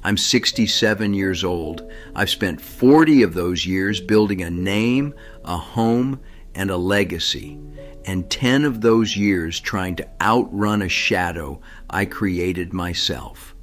I'm 67 years old. I've spent 40 of those years building a name, a home, and a legacy, and 10 of those years trying to outrun a shadow I created myself.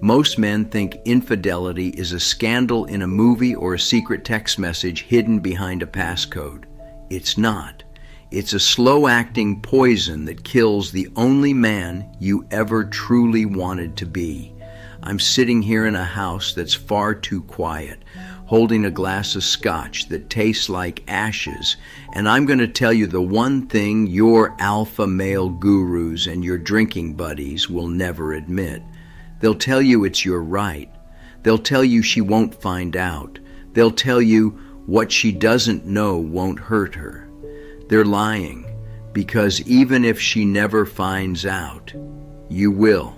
Most men think infidelity is a scandal in a movie or a secret text message hidden behind a passcode. It's not. It's a slow-acting poison that kills the only man you ever truly wanted to be. I'm sitting here in a house that's far too quiet, holding a glass of scotch that tastes like ashes, and I'm going to tell you the one thing your alpha male gurus and your drinking buddies will never admit. They'll tell you it's your right. They'll tell you she won't find out. They'll tell you what she doesn't know won't hurt her. They're lying, because even if she never finds out, you will.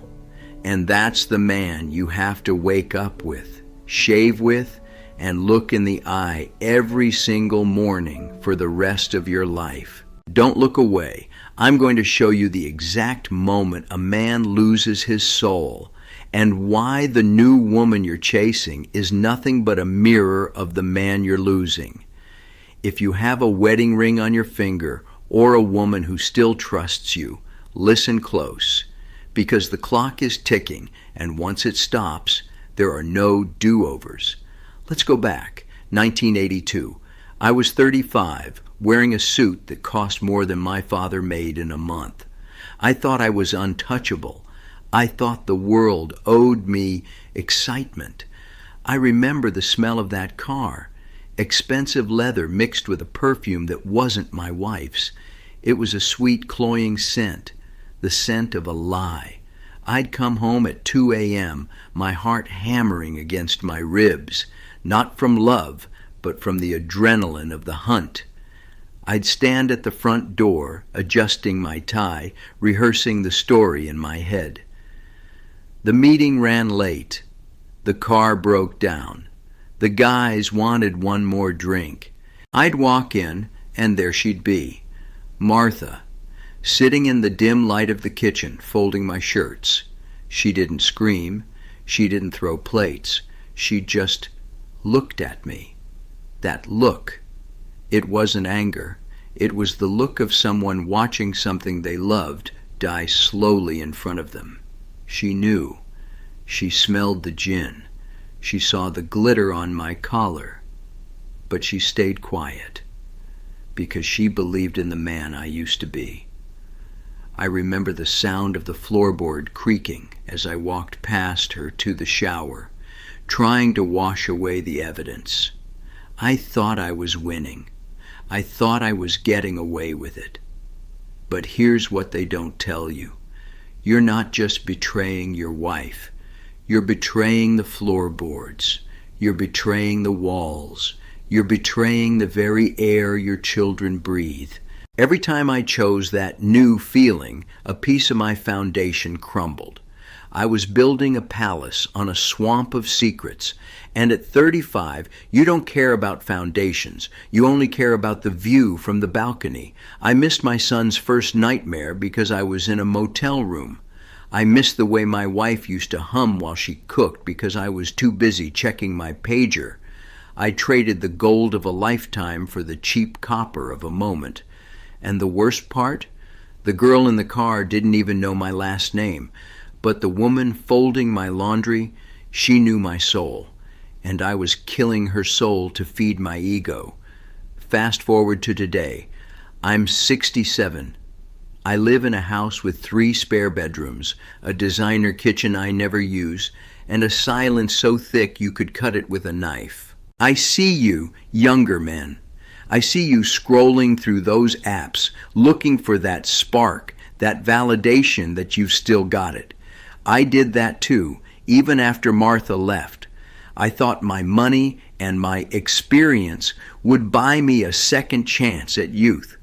And that's the man you have to wake up with, shave with, and look in the eye every single morning for the rest of your life. Don't look away. I'm going to show you the exact moment a man loses his soul and why the new woman you're chasing is nothing but a mirror of the man you're losing. If you have a wedding ring on your finger or a woman who still trusts you, listen close, because the clock is ticking, and once it stops, there are no do-overs. Let's go back. 1982. I was 35, wearing a suit that cost more than my father made in a month. I thought I was untouchable. I thought the world owed me excitement. I remember the smell of that car. Expensive leather mixed with a perfume that wasn't my wife's. It was a sweet, cloying scent, the scent of a lie. I'd come home at 2 a.m., my heart hammering against my ribs, not from love, but from the adrenaline of the hunt. I'd stand at the front door, adjusting my tie, rehearsing the story in my head. The meeting ran late. The car broke down. The guys wanted one more drink. I'd walk in, and there she'd be, Martha, sitting in the dim light of the kitchen, folding my shirts. She didn't scream. She didn't throw plates. She just looked at me. That look. It wasn't anger. It was the look of someone watching something they loved die slowly in front of them. She knew. She smelled the gin. She saw the glitter on my collar. But she stayed quiet, because she believed in the man I used to be. I remember the sound of the floorboard creaking as I walked past her to the shower, trying to wash away the evidence. I thought I was winning. I thought I was getting away with it. But here's what they don't tell you. You're not just betraying your wife. You're betraying the floorboards. You're betraying the walls. You're betraying the very air your children breathe. Every time I chose that new feeling, a piece of my foundation crumbled. I was building a palace on a swamp of secrets, and at 35, you don't care about foundations. You only care about the view from the balcony. I missed my son's first nightmare because I was in a motel room. I missed the way my wife used to hum while she cooked because I was too busy checking my pager. I traded the gold of a lifetime for the cheap copper of a moment. And the worst part? The girl in the car didn't even know my last name, but the woman folding my laundry, she knew my soul, and I was killing her soul to feed my ego. Fast forward to today. I'm 67. I live in a house with 3 spare bedrooms, a designer kitchen I never use, and a silence so thick you could cut it with a knife. I see you, younger men. I see you scrolling through those apps, looking for that spark, that validation that you've still got it. I did that too, even after Martha left. I thought my money and my experience would buy me a second chance at youth.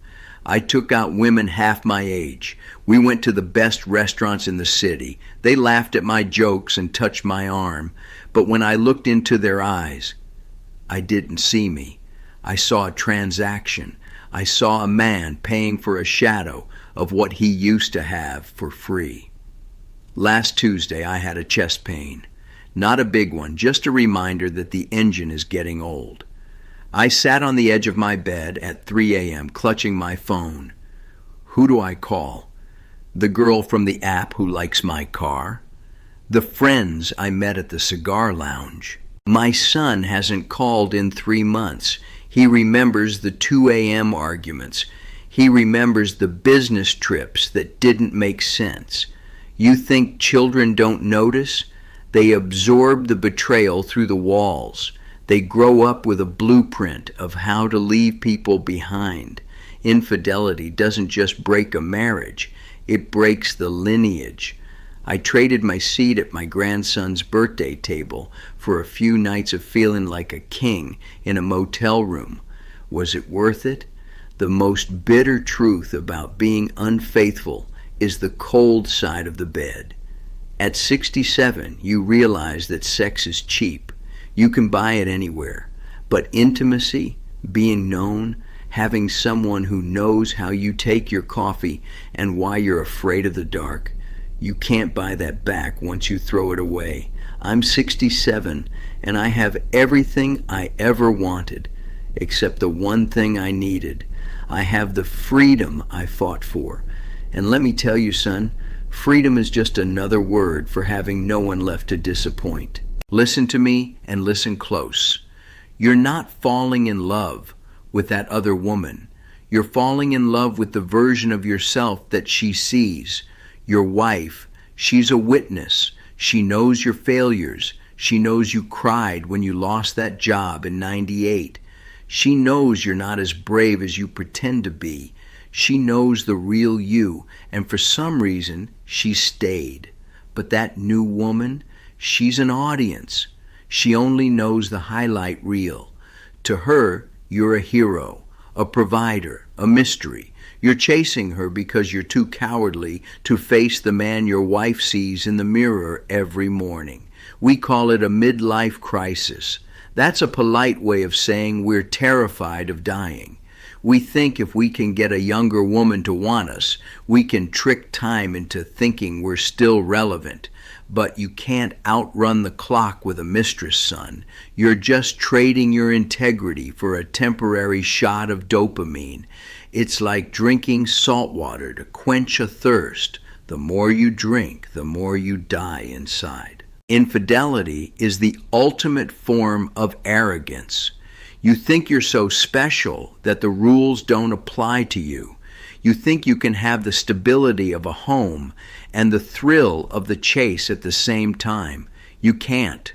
I took out women half my age. We went to the best restaurants in the city. They laughed at my jokes and touched my arm. But when I looked into their eyes, I didn't see me. I saw a transaction. I saw a man paying for a shadow of what he used to have for free. Last Tuesday, I had a chest pain. Not a big one, just a reminder that the engine is getting old. I sat on the edge of my bed at 3 a.m. clutching my phone. Who do I call? The girl from the app who likes my car? The friends I met at the cigar lounge? My son hasn't called in 3 months. He remembers the 2 a.m. arguments. He remembers the business trips that didn't make sense. You think children don't notice? They absorb the betrayal through the walls. They grow up with a blueprint of how to leave people behind. Infidelity doesn't just break a marriage, it breaks the lineage. I traded my seat at my grandson's birthday table for a few nights of feeling like a king in a motel room. Was it worth it? The most bitter truth about being unfaithful is the cold side of the bed. At 67, you realize that sex is cheap. You can buy it anywhere. But intimacy, being known, having someone who knows how you take your coffee and why you're afraid of the dark, you can't buy that back once you throw it away. I'm 67, and I have everything I ever wanted, except the one thing I needed. I have the freedom I fought for. And let me tell you, son, freedom is just another word for having no one left to disappoint. Listen to me and listen close. You're not falling in love with that other woman. You're falling in love with the version of yourself that she sees. Your wife, she's a witness. She knows your failures. She knows you cried when you lost that job in '98. She knows you're not as brave as you pretend to be. She knows the real you, and for some reason, she stayed. But that new woman, she's an audience. She only knows the highlight reel. To her, you're a hero, a provider, a mystery. You're chasing her because you're too cowardly to face the man your wife sees in the mirror every morning. We call it a midlife crisis. That's a polite way of saying we're terrified of dying. We think if we can get a younger woman to want us, we can trick time into thinking we're still relevant. But you can't outrun the clock with a mistress, son. You're just trading your integrity for a temporary shot of dopamine. It's like drinking salt water to quench a thirst. The more you drink, the more you die inside. Infidelity is the ultimate form of arrogance. You think you're so special that the rules don't apply to you. You think you can have the stability of a home and the thrill of the chase at the same time. You can't.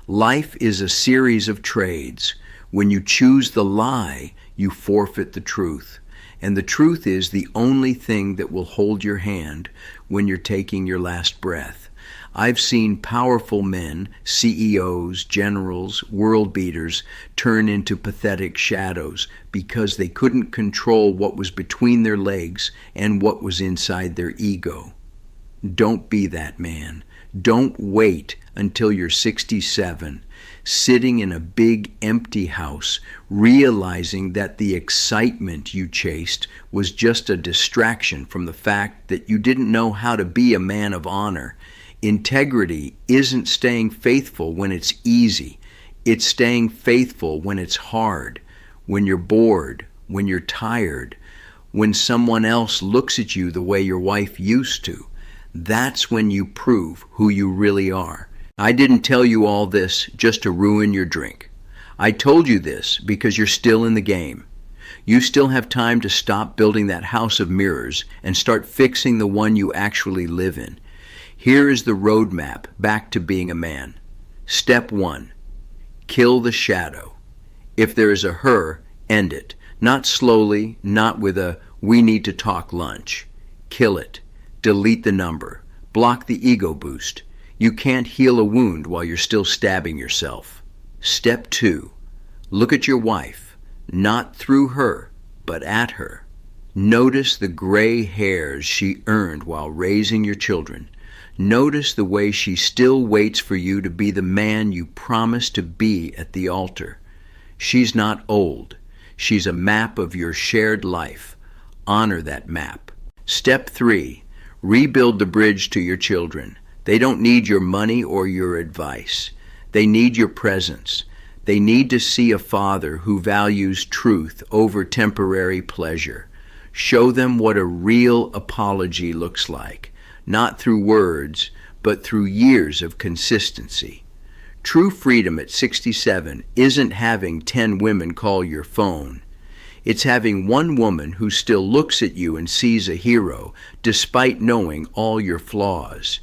Life is a series of trades. When you choose the lie, you forfeit the truth. And the truth is the only thing that will hold your hand when you're taking your last breath. I've seen powerful men, CEOs, generals, world beaters, turn into pathetic shadows because they couldn't control what was between their legs and what was inside their ego. Don't be that man. Don't wait until you're 67, sitting in a big empty house, realizing that the excitement you chased was just a distraction from the fact that you didn't know how to be a man of honor. Integrity isn't staying faithful when it's easy. It's staying faithful when it's hard, when you're bored, when you're tired, when someone else looks at you the way your wife used to. That's when you prove who you really are. I didn't tell you all this just to ruin your drink. I told you this because you're still in the game. You still have time to stop building that house of mirrors and start fixing the one you actually live in. Here is the roadmap back to being a man. Step 1, kill the shadow. If there is a her, end it. Not slowly, not with a we need to talk lunch. Kill it. Delete the number. Block the ego boost. You can't heal a wound while you're still stabbing yourself. Step 2, look at your wife, not through her, but at her. Notice the gray hairs she earned while raising your children. Notice the way she still waits for you to be the man you promised to be at the altar. She's not old. She's a map of your shared life. Honor that map. Step 3, rebuild the bridge to your children. They don't need your money or your advice. They need your presence. They need to see a father who values truth over temporary pleasure. Show them what a real apology looks like, not through words, but through years of consistency. True freedom at 67 isn't having 10 women call your phone. It's having one woman who still looks at you and sees a hero, despite knowing all your flaws.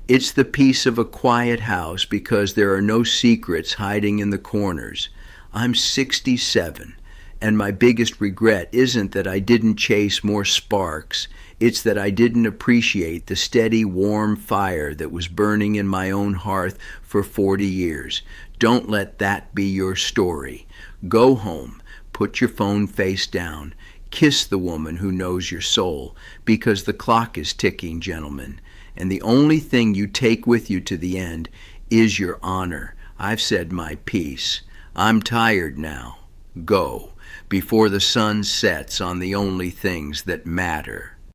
It's the peace of a quiet house because there are no secrets hiding in the corners. I'm 67, and my biggest regret isn't that I didn't chase more sparks. It's that I didn't appreciate the steady, warm fire that was burning in my own hearth for 40 years. Don't let that be your story. Go home. Put your phone face down. Kiss the woman who knows your soul, because the clock is ticking, gentlemen. And the only thing you take with you to the end is your honor. I've said my piece. I'm tired now. Go, before the sun sets on the only things that matter.